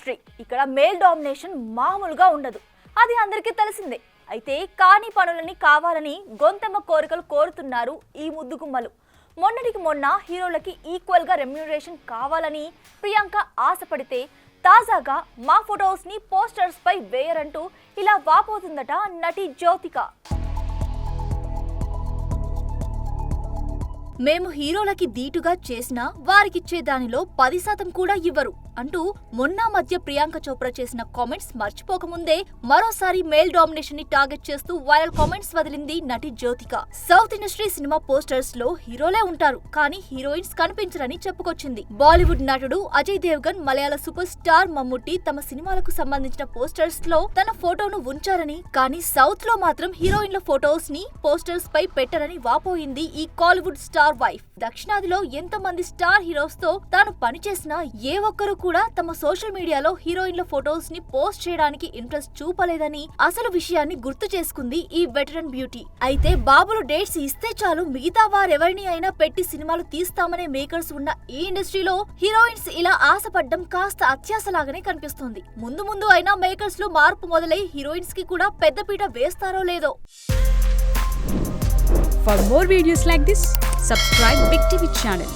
Industry. ఇక్కడ male domination మామూలుగా ఉండదు, అది అందరికీ తెలిసిందే. అయితే కాని పనులని కావాలని గొంతెమ్మ కోరికలు కోరుతున్నారు ఈ ముద్దుగుమ్మలు. మొన్నటికి మొన్న హీరోలకి ఈక్వల్ గా రెమ్యూనరేషన్ కావాలని ప్రియాంక ఆశపడితే తాజాగా మా ఫొటోస్ ని పోస్టర్స్ పై వేయరంటూ ఇలా వాపోతుందట నటి జ్యోతిక. మేము హీరోలకి దీటుగా చేసినా వారికిచ్చే దానిలో 10% కూడా ఇవ్వరు అంటూ మొన్న మధ్య ప్రియాంక చోప్రా చేసిన కామెంట్స్ మర్చిపోకముందే మరోసారి మేల్ డామినేషన్ ని టార్గెట్ చేస్తూ వైరల్ కామెంట్స్ వదిలింది నటి Jyothika. South industry cinema posters లో హీరోలే ఉంటారు, కానీ హీరోయిన్స్ కనిపించరని చెప్పుకొచ్చింది. బాలీవుడ్ నటుడు అజయ్ దేవ్గన్, మలయాళ సూపర్ స్టార్ మమ్ముట్టి తమ సినిమాలకు సంబంధించిన పోస్టర్స్ లో తన ఫోటోను ఉంచారని, కానీ సౌత్ లో మాత్రం హీరోయిన్ల ఫోటోస్ ని పోస్టర్స్ పై పెట్టరని వాపోయింది ఈ కాలీవుడ్ స్టార్ వైఫ్. దక్షిణాదిలో ఎంతమంది స్టార్ హీరోస్ తో తాను పనిచేసినా ఏ ఒక్కరు కూడా తమ సోషల్ మీడియాలో హీరోయిన్ల ఫోటోస్ ని పోస్ట్ చేయడానికి ఇంట్రెస్ట్ చూపలేదని అసలు విషయాన్ని గుర్తు చేసుకుంది ఈ వెటరన్ బ్యూటీ. అయితే బాబులు డేట్స్ ఇస్తే చాలు మిగతా వారెవరిని అయినా పెట్టి సినిమాలు తీస్తామనే మేకర్స్ ఉన్న ఈ ఇండస్ట్రీలో హీరోయిన్స్ ఇలా ఆశపడ్డం కాస్త అత్యాశలాగానే కనిపిస్తుంది. ముందు ముందు అయినా మేకర్స్ లో మార్పు మొదలై హీరోయిన్స్ కి కూడా పెద్దపీట వేస్తారో లేదో. For more videos like this, subscribe Big TV channel.